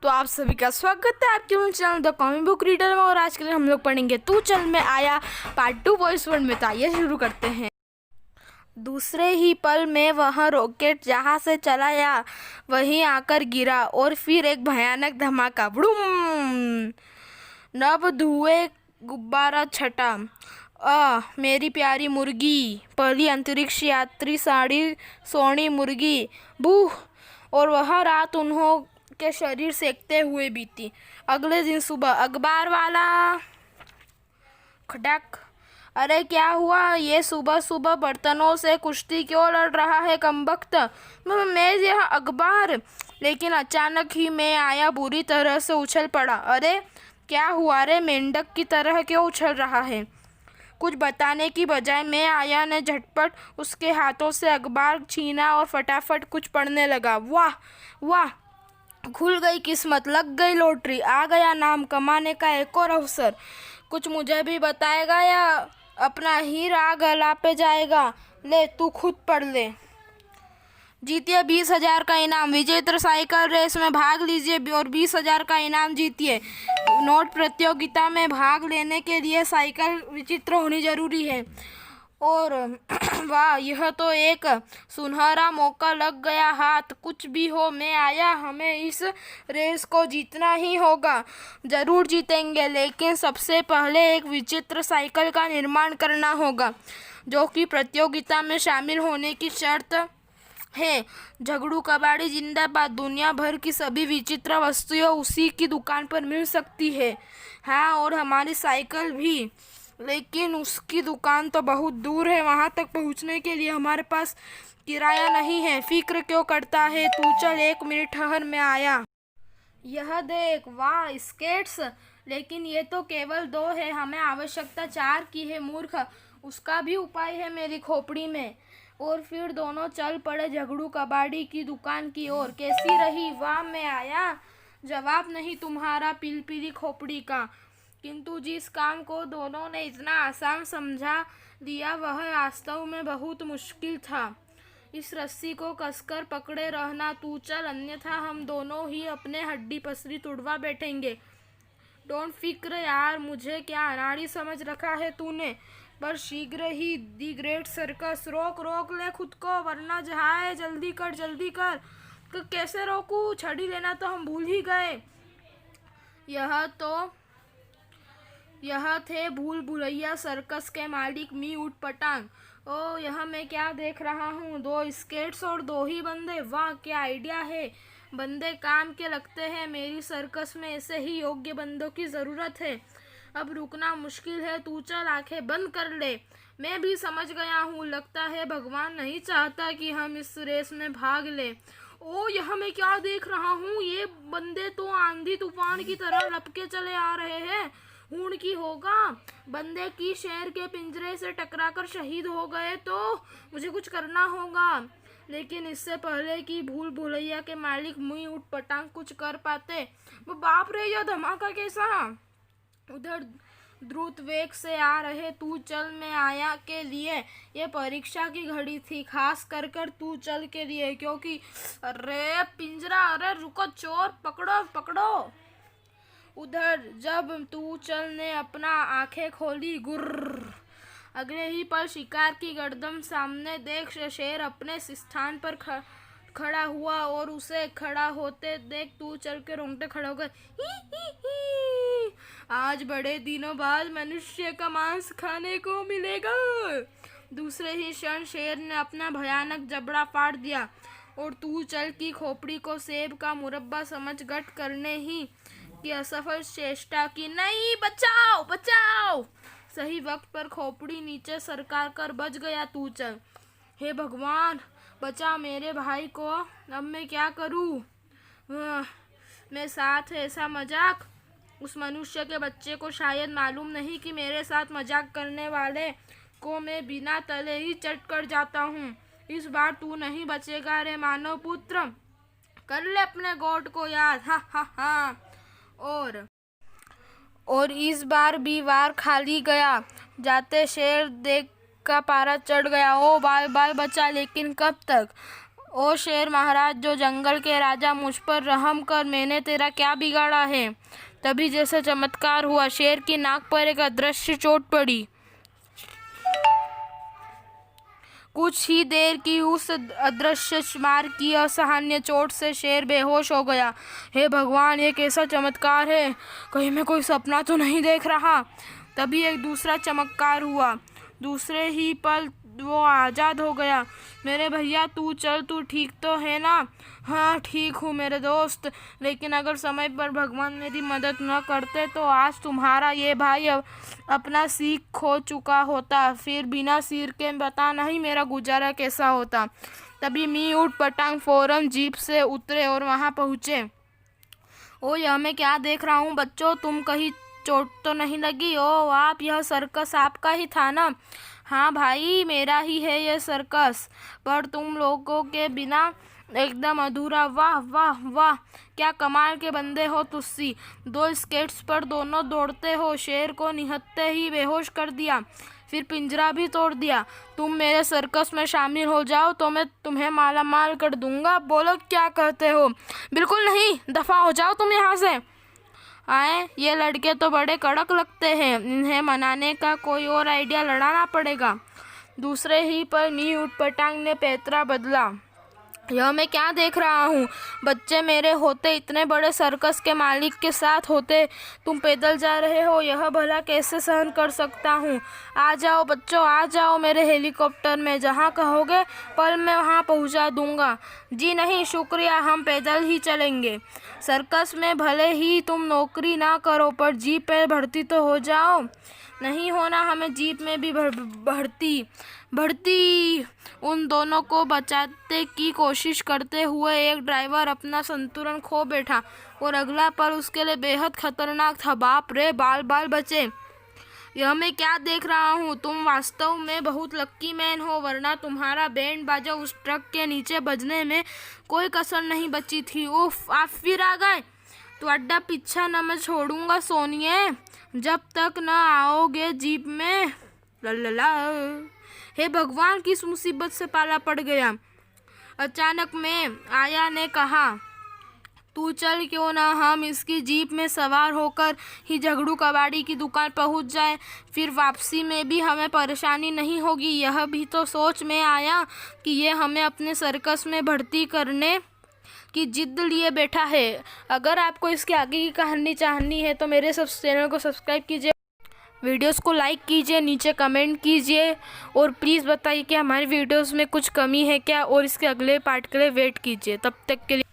तो आप सभी का स्वागत है आपके मेरे channel the comic book reader में। और आज के लिए हम लोग पढ़ेंगे तू चल में आया पार्ट 2 वॉइस वर्ड में। तो आइए शुरू करते हैं। दूसरे ही पल में वह रॉकेट जहाँ से चला या वहीं आकर गिरा और फिर एक भयानक धमाका, बुड़ूम। नभ धुएं गुब्बारा छटा। मेरी प्यारी मुर्गी, पहली अंतरिक्ष यात्री साड़ी सोनी मुर्गी, बूह। और वह रात उन्हों के शरीर सेकते हुए बीती। अगले दिन सुबह अखबार वाला खटक। अरे क्या हुआ, ये सुबह सुबह बर्तनों से कुश्ती क्यों लड़ रहा है कमबख्त? मैं यह अखबार। लेकिन अचानक ही मैं आया बुरी तरह से उछल पड़ा। अरे क्या हुआ रे, मेंढक की तरह क्यों उछल रहा है? कुछ बताने की बजाय मैं आया ने झटपट उसके हाथों से अखबार छीना और फटाफट कुछ पढ़ने लगा। वाह वाह, खुल गई किस्मत, लग गई लॉटरी, आ गया नाम कमाने का एक और अवसर। कुछ मुझे भी बताएगा या अपना ही राग गला पे जाएगा? ले तू खुद पढ़ ले। जीतिए 20,000 का इनाम, विजेता साइकिल रेस में भाग लीजिए और 20,000 का इनाम जीतिए। नोट प्रतियोगिता में भाग लेने के लिए साइकिल विचित्र होनी जरूरी है। और वाह, यह तो एक सुनहरा मौका लग गया हाथ। कुछ भी हो मैं आया, हमें इस रेस को जीतना ही होगा। जरूर जीतेंगे, लेकिन सबसे पहले एक विचित्र साइकिल का निर्माण करना होगा जो कि प्रतियोगिता में शामिल होने की शर्त है। झगड़ू कबाड़ी जिंदाबाद। दुनिया भर की सभी विचित्र वस्तुएं उसी की दुकान पर मिल सकती है। हाँ, और हमारी साइकिल भी, लेकिन उसकी दुकान तो बहुत दूर है। वहाँ तक पहुँचने के लिए हमारे पास किराया नहीं है। फिक्र क्यों करता है, तू चल, 1 मिनट ठहर, मैं आया। यह देख, वाह स्केट्स, लेकिन ये तो केवल 2 है, हमें आवश्यकता 4 की है मूर्ख। उसका भी उपाय है मेरी खोपड़ी में। और फिर दोनों चल पड़े झगड़ू कबाड़ी की दुकान की ओर। कैसी रही? वाह मैं आया। जवाब नहीं तुम्हारा पिलपिली खोपड़ी का। किंतु जिस काम को दोनों ने इतना आसान समझा दिया वह वास्तव में बहुत मुश्किल था। इस रस्सी को कसकर पकड़े रहना तू चल, अन्यथा हम दोनों ही अपने हड्डी पसली तुड़वा बैठेंगे। डोंट फिक्र यार, मुझे क्या अनाड़ी समझ रखा है तूने? पर शीघ्र ही दी ग्रेट सर्कस। रोक ले खुद को, वरना जहाए, जल्दी कर जल्दी कर। कैसे रोकूं? छड़ी लेना तो हम भूल ही गए। यह थे भूल भुलैया सर्कस के मालिक मी उठ पटांग। ओ, यह मैं क्या देख रहा हूँ? 2 स्केट्स और 2 ही बंदे। वाह क्या आइडिया है, बंदे काम के लगते हैं। मेरी सर्कस में ऐसे ही योग्य बंदों की ज़रूरत है। अब रुकना मुश्किल है, तू चल, आंखें बंद कर ले। मैं भी समझ गया हूँ, लगता है भगवान नहीं चाहता कि हम इस रेस में भाग ले। ओ, यह मैं क्या देख रहा हूँ? ये बंदे तो आंधी तूफान की तरह लपके चले आ रहे हैं। खून की होगा, बंदे की शेर के पिंजरे से टकराकर शहीद हो गए तो मुझे कुछ करना होगा। लेकिन इससे पहले कि भूल भुलैया के मालिक मुई उठ पटांग कुछ कर पाते, वो बाप रे, यह धमाका कैसा? उधर द्रुत वेग से आ रहे तू चल में आया के लिए ये परीक्षा की घड़ी थी, खास कर तू चल के लिए, क्योंकि अरे पिंजरा, अरे रुको चोर, पकड़ो पकड़ो। उधर जब तू चल ने अपना आंखें खोली, गुर्र, अगले ही पल शिकार की गर्दन सामने देख शेर अपने स्थान पर खड़ा हुआ और उसे खड़ा होते देख तू चल के रोंगटे खड़े हो गए। आज बड़े दिनों बाद मनुष्य का मांस खाने को मिलेगा। दूसरे ही क्षण शेर ने अपना भयानक जबड़ा फाड़ दिया और तू चल की खोपड़ी को सेब का मुरब्बा समझ गट करने ही की असफल चेष्टा की। नहीं, बचाओ बचाओ! सही वक्त पर खोपड़ी नीचे सरकार कर बच गया तू चल। हे भगवान, बचा मेरे भाई को, अब मैं क्या करूं? मैं साथ ऐसा मजाक? उस मनुष्य के बच्चे को शायद मालूम नहीं कि मेरे साथ मजाक करने वाले को मैं बिना तले ही चट कर जाता हूँ। इस बार तू नहीं बचेगा रे मानव पुत्र, कर ले अपने गॉड को याद। हा हा हा। और इस बार भी वार खाली गया। जाते शेर देख का पारा चढ़ गया। ओ बाय बाय बचा, लेकिन कब तक? ओ शेर महाराज, जो जंगल के राजा, मुझ पर रहम कर, मैंने तेरा क्या बिगाड़ा है। तभी जैसे चमत्कार हुआ, शेर की नाक पर एक अदृश्य चोट पड़ी। कुछ ही देर की उस अदृश्य मार की असहनीय चोट से शेर बेहोश हो गया। हे भगवान, ये कैसा चमत्कार है, कहीं मैं कोई सपना तो नहीं देख रहा। तभी एक दूसरा चमत्कार हुआ। दूसरे ही पल वो आज़ाद हो गया। मेरे भैया, तू चल, तू ठीक तो है ना? हाँ ठीक हूँ मेरे दोस्त, लेकिन अगर समय पर भगवान मेरी मदद न करते तो आज तुम्हारा ये भाई अपना सीख खो चुका होता। फिर बिना सिर के बता नहीं मेरा गुजारा कैसा होता। तभी मी ऊट पटांग फौरन जीप से उतरे और वहाँ पहुँचे। ओ यह मैं क्या देख रहा हूँ बच्चों, तुम कहीं चोट तो नहीं लगी? ओ आप, यह सर्कस आपका ही था ना? हाँ भाई, मेरा ही है ये सर्कस, पर तुम लोगों के बिना एकदम अधूरा। वाह वाह वाह, क्या कमाल के बंदे हो तुस्सी। 2 स्केट्स पर दोनों दौड़ते हो, शेर को निहत्ते ही बेहोश कर दिया, फिर पिंजरा भी तोड़ दिया। तुम मेरे सर्कस में शामिल हो जाओ तो मैं तुम्हें माला माल कर दूंगा। बोलो क्या कहते हो? बिल्कुल नहीं, दफा हो जाओ तुम यहाँ से। आए, ये लड़के तो बड़े कड़क लगते हैं, इन्हें मनाने का कोई और आइडिया लड़ाना पड़ेगा। दूसरे ही पर मी ऊट पटांग ने पैतरा बदला। यह मैं क्या देख रहा हूँ? बच्चे मेरे होते, इतने बड़े सर्कस के मालिक के साथ होते, तुम पैदल जा रहे हो, यह भला कैसे सहन कर सकता हूँ। आ जाओ बच्चों, आ जाओ मेरे हेलीकॉप्टर में, जहाँ कहोगे पल में वहाँ पहुँचा दूँगा। जी नहीं शुक्रिया, हम पैदल ही चलेंगे। सर्कस में भले ही तुम नौकरी ना करो, पर जीप पे भर्ती तो हो जाओ। नहीं होना हमें जीप में भी भर्ती। उन दोनों को बचाने की कोशिश करते हुए एक ड्राइवर अपना संतुलन खो बैठा और अगला पल उसके लिए बेहद खतरनाक था। बाप रे, बाल बाल बचे। यह मैं क्या देख रहा हूँ? तुम वास्तव में बहुत लक्की मैन हो, वरना तुम्हारा बैंड बाजा उस ट्रक के नीचे बजने में कोई कसर नहीं बची थी। उफ, आप फिर आ गए। तो अड्डा पीछा न मैं छोड़ूंगा सोनिए, जब तक न आओगे जीप में। लल्ला, हे भगवान, किस मुसीबत से पाला पड़ गया। अचानक में आया ने कहा, तू चल, क्यों ना हम इसकी जीप में सवार होकर ही झगड़ू कबाड़ी की दुकान पहुंच जाए, फिर वापसी में भी हमें परेशानी नहीं होगी। यह भी तो सोच में आया कि ये हमें अपने सर्कस में भर्ती करने की जिद लिए बैठा है। अगर आपको इसके आगे की कहानी चाहनी है तो मेरे चैनल को सब्सक्राइब कीजिए, वीडियोस को लाइक कीजिए, नीचे कमेंट कीजिए और प्लीज़ बताइए कि हमारे वीडियोस में कुछ कमी है क्या, और इसके अगले पार्ट के लिए वेट कीजिए। तब तक के लिए